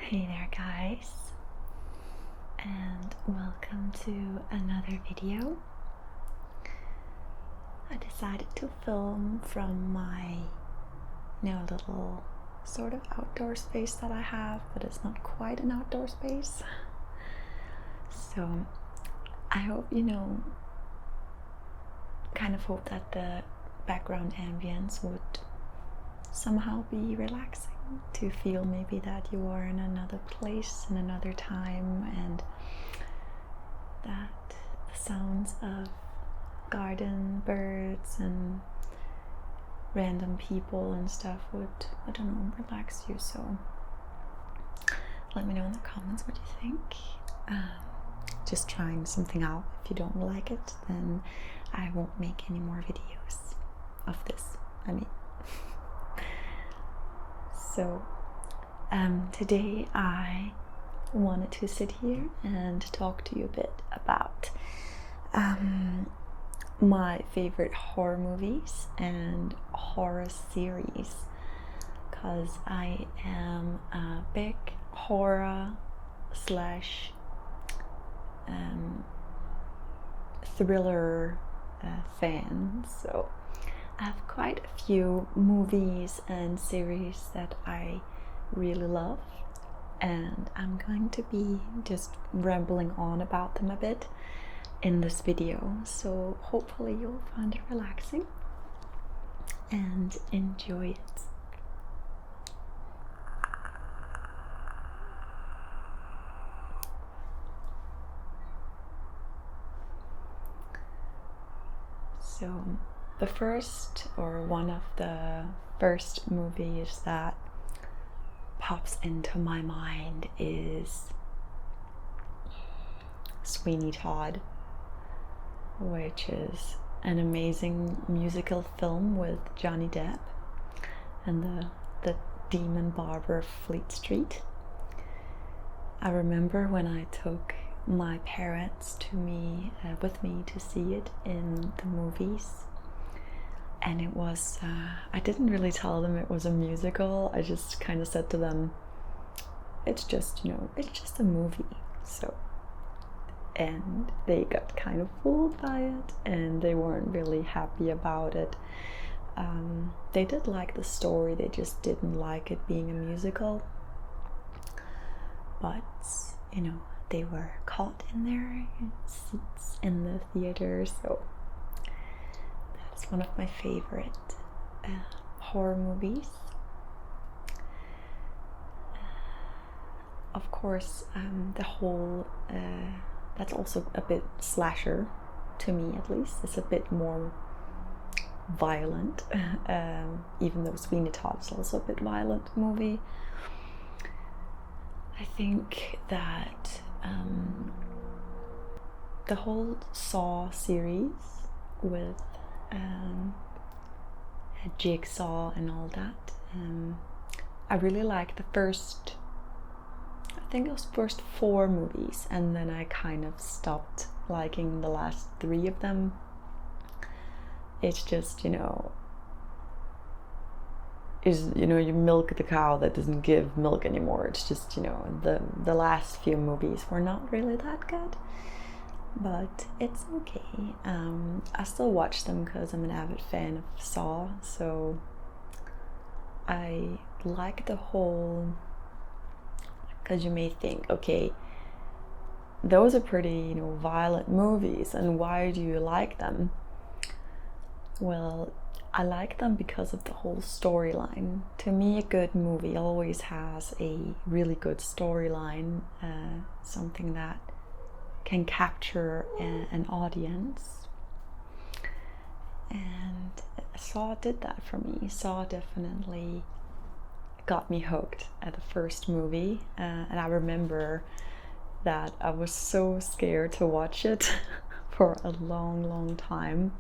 Hey there guys, and welcome to another video. I decided to film from my little sort of outdoor space that I have, but it's not quite an outdoor space. So I hope kind of hope that the background ambience would somehow be relaxing, to feel maybe that you are in another place, in another time, and that the sounds of garden birds and random people and stuff would, I don't know, relax you. So let me know in the comments what you think. Just trying something out. If you don't like it, then I won't make any more videos of this. So today I wanted to sit here and talk to you a bit about my favorite horror movies and horror series, because I am a big horror slash thriller fan. So I have quite a few movies and series that I really love, and I'm going to be just rambling on about them a bit in this video, so hopefully you'll find it relaxing and enjoy it. So the first, or one of the first movies that pops into my mind is Sweeney Todd, which is an amazing musical film with Johnny Depp and the demon barber of Fleet Street. I remember when I took my parents with me to see it in the movies, and it was I didn't really tell them it was a musical. I just kind of said to them, it's just a movie. So, and they got kind of fooled by it, and they weren't really happy about it. They did like the story, they just didn't like it being a musical. But they were caught in their seats in the theater, so that's one of my favorite horror movies. Of course, the whole that's also a bit slasher, to me at least. It's a bit more violent, even though Sweeney Todd is also a bit violent movie. I think that the whole Saw series with Jigsaw and all that, I really like the first, I think it was first 4 movies, and then I kind of stopped liking the last 3 of them. It's just, you milk the cow that doesn't give milk anymore. It's just, the last few movies were not really that good, but it's okay. I still watch them because I'm an avid fan of Saw, so I like the whole, because you may think, okay, those are pretty, violent movies, and why do you like them? Well, I like them because of the whole storyline. To me, a good movie always has a really good storyline, something that can capture an audience. And Saw did that for me. Saw definitely got me hooked at the first movie, and I remember that I was so scared to watch it for a long time.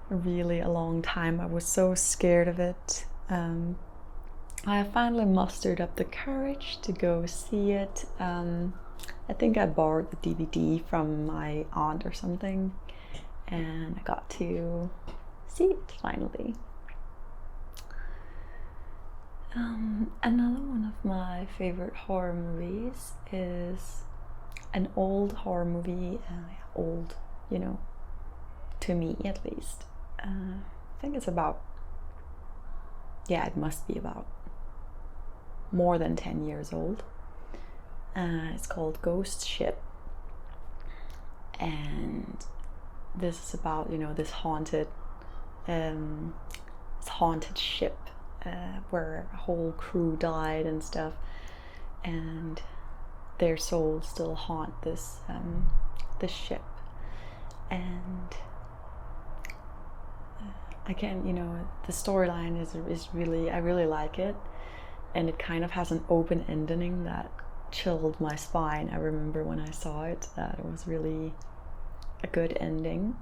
Really a long time. I was so scared of it. I finally mustered up the courage to go see it. I think I borrowed the DVD from my aunt or something, and I got to see it finally. Another one of my favorite horror movies is an old horror movie, old, to me at least. I think it's about, it must be about more than 10 years old. It's called Ghost Ship. And this is about, this haunted ship where a whole crew died and stuff, and their souls still haunt this ship. And again, the storyline is really, I really like it, and it kind of has an open ending that chilled my spine. I remember when I saw it that it was really a good ending.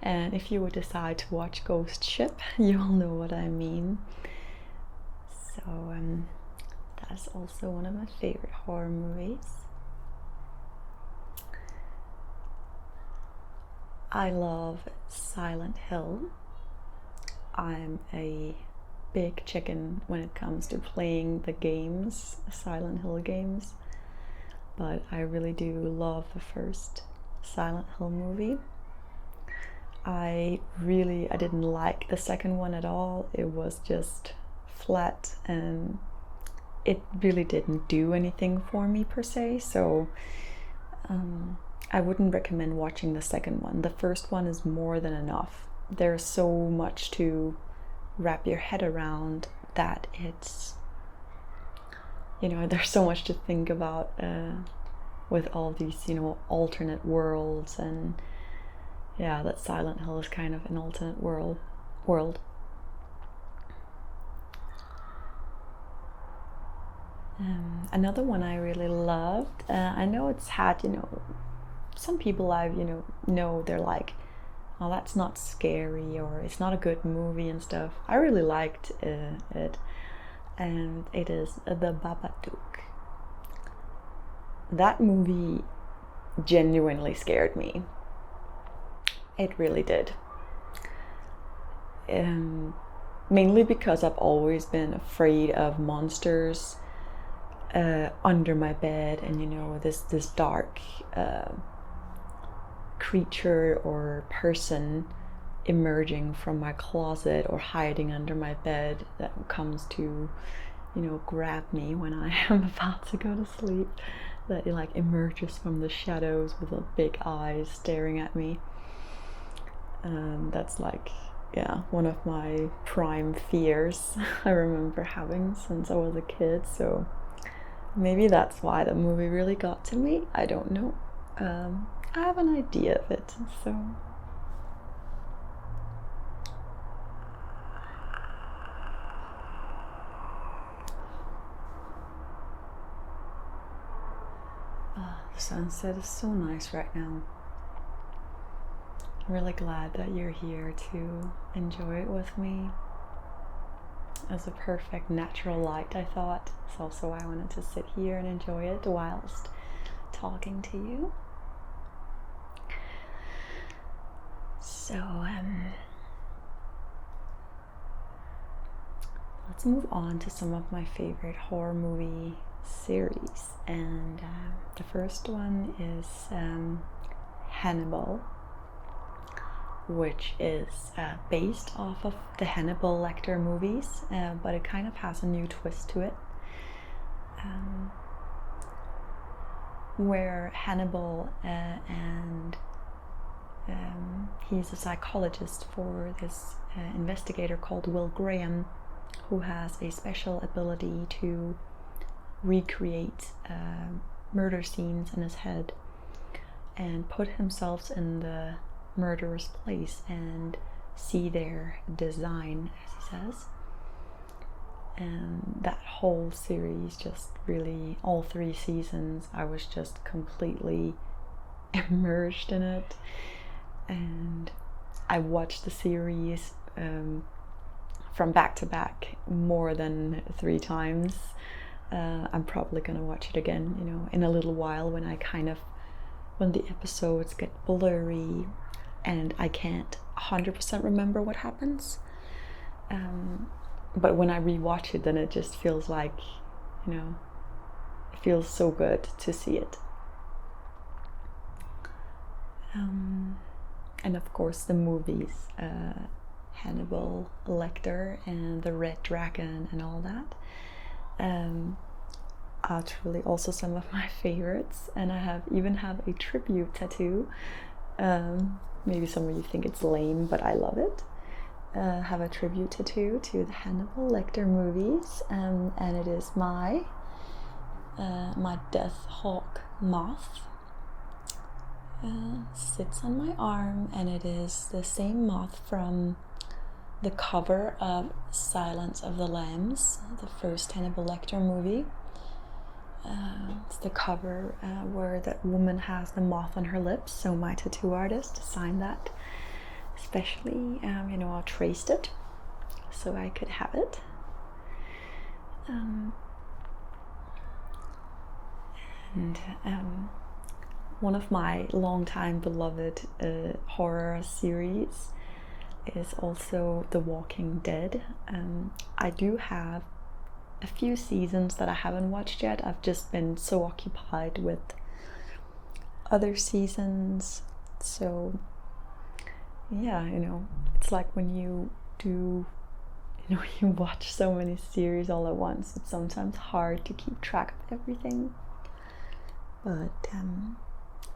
And if you would decide to watch Ghost Ship, you'll know what I mean. So that's also one of my favorite horror movies. I love Silent Hill. I'm a big chicken when it comes to playing the games, Silent Hill games, but I really do love the first Silent Hill movie. I didn't like the second one at all. It was just flat and it really didn't do anything for me per se, so I wouldn't recommend watching the second one. The first one is more than enough. There's so much to wrap your head around that it's, there's so much to think about with all these, alternate worlds, and that Silent Hill is kind of an alternate world. Another one I really loved, I know it's had, some people I've, know they're like, oh, that's not scary, or it's not a good movie and stuff. I really liked it, and it is The Babadook. That movie genuinely scared me. It really did. Mainly because I've always been afraid of monsters under my bed, and this dark creature or person emerging from my closet or hiding under my bed that comes to, grab me when I am about to go to sleep, that it like emerges from the shadows with a big eyes staring at me. That's like, one of my prime fears I remember having since I was a kid, so maybe that's why the movie really got to me. I don't know. I have an idea of it, so. The sunset is so nice right now. I'm really glad that you're here to enjoy it with me. It's a perfect natural light, I thought. So also I wanted to sit here and enjoy it whilst talking to you. So let's move on to some of my favorite horror movie series, and the first one is Hannibal, which is based off of the Hannibal Lecter movies, but it kind of has a new twist to it, where Hannibal and he's a psychologist for this investigator called Will Graham, who has a special ability to recreate murder scenes in his head and put himself in the murderer's place and see their design, as he says. And that whole series, just really, all 3 seasons, I was just completely immersed in it. And I watched the series from back to back more than 3 times. I'm probably gonna watch it again, in a little while, when the episodes get blurry and I can't 100% remember what happens. but when I rewatch it, then it just feels like, it feels so good to see it. And of course the movies, Hannibal Lecter and the Red Dragon and all that, are truly also some of my favorites. And I even have a tribute tattoo. Maybe some of you think it's lame, but I love it. Have a tribute tattoo to the Hannibal Lecter movies, and it is my Death Hawk moth. Sits on my arm, and it is the same moth from the cover of Silence of the Lambs, the first Hannibal Lecter movie. It's the cover where that woman has the moth on her lips, so my tattoo artist signed that especially. I traced it so I could have it. One of my longtime beloved horror series is also The Walking Dead. I do have a few seasons that I haven't watched yet. I've just been so occupied with other seasons. So yeah, it's like when you do, you watch so many series all at once, it's sometimes hard to keep track of everything. But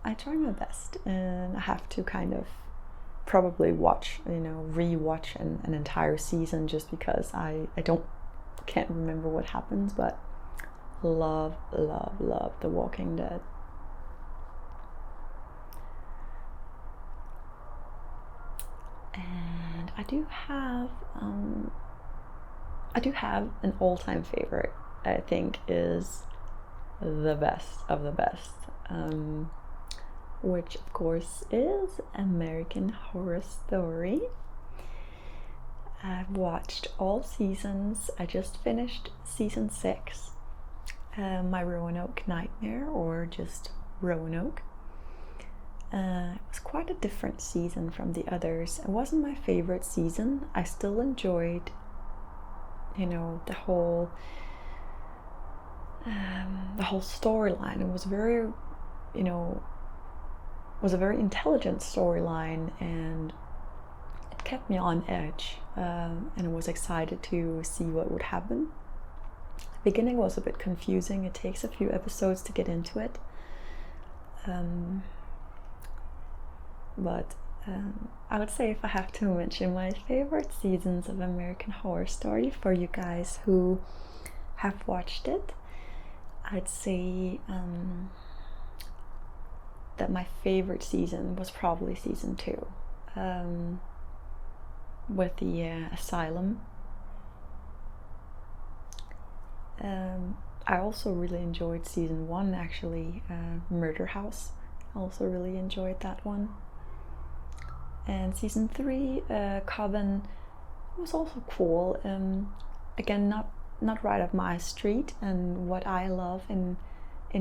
I try my best, and I have to kind of probably rewatch an entire season, just because I can't remember what happens, but love The Walking Dead. And I do have an all-time favorite. I think is the best of the best, which of course is American Horror Story. I've watched all seasons. I just finished season 6, My Roanoke Nightmare, or just Roanoke. It was quite a different season from the others. It wasn't my favorite season. I still enjoyed, the whole storyline. It was was a very intelligent storyline, and it kept me on edge, and I was excited to see what would happen. The beginning was a bit confusing. It takes a few episodes to get into it, but I would say, if I have to mention my favorite seasons of American Horror Story for you guys who have watched it, I'd say that my favorite season was probably season 2, with the asylum. I also really enjoyed season 1, actually, Murder House. I also really enjoyed that one. And season 3, Coven, was also cool. Again, not right up my street and what I love in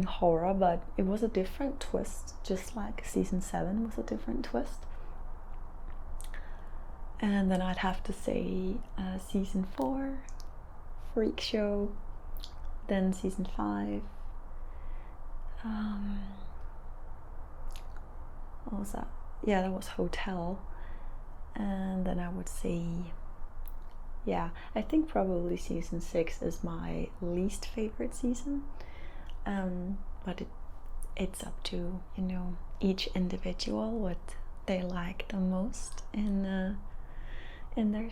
horror, but it was a different twist, just like season 7 was a different twist. And then I'd have to say season 4, Freak Show. Then season 5, what was that? Yeah, that was Hotel. And then I would say, I think probably season 6 is my least favorite season. But it's up to each individual what they like the most in their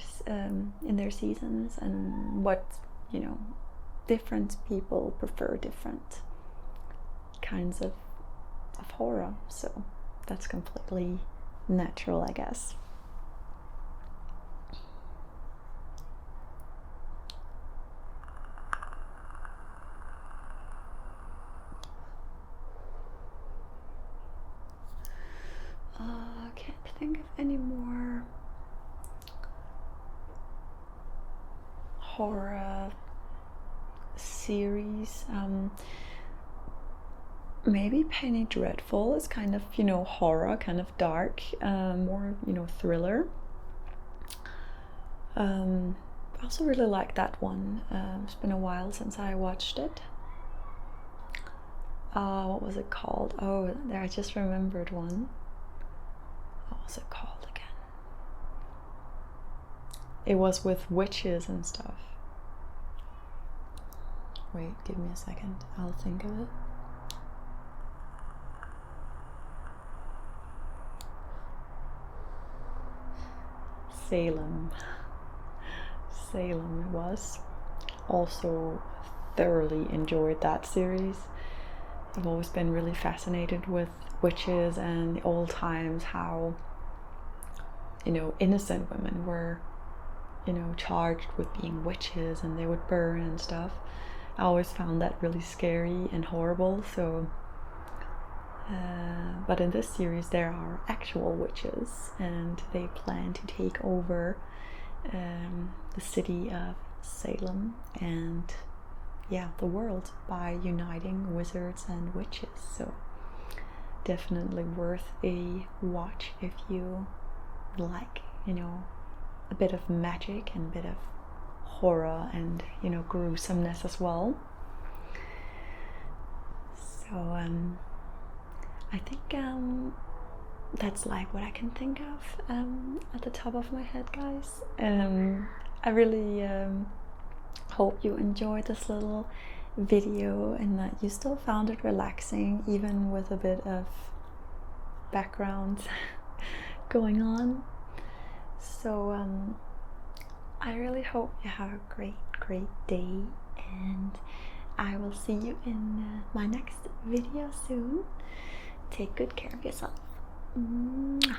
seasons, and what different people prefer different kinds of horror. So that's completely natural, I guess. Can't think of any more horror series. Maybe Penny Dreadful is kind of horror, kind of dark, more thriller. I also really like that one. It's been a while since I watched it. What was it called? Oh, there, I just remembered one. What was it called again? It was with witches and stuff. Wait, give me a second. I'll think of it. Salem. Salem it was. Also thoroughly enjoyed that series. I've always been really fascinated with witches and the old times, how, you know, innocent women were, you know, charged with being witches and they would burn and stuff. I always found that really scary and horrible. So but in this series there are actual witches, and they plan to take over the city of Salem and, yeah, the world by uniting wizards and witches. So definitely worth a watch if you like, you know, a bit of magic and a bit of horror and, you know, gruesomeness as well. So I think that's like what I can think of at the top of my head, guys. I really hope you enjoyed this little video and that you still found it relaxing, even with a bit of background going on. So I really hope you have a great day, and I will see you in my next video soon. Take good care of yourself. Mwah.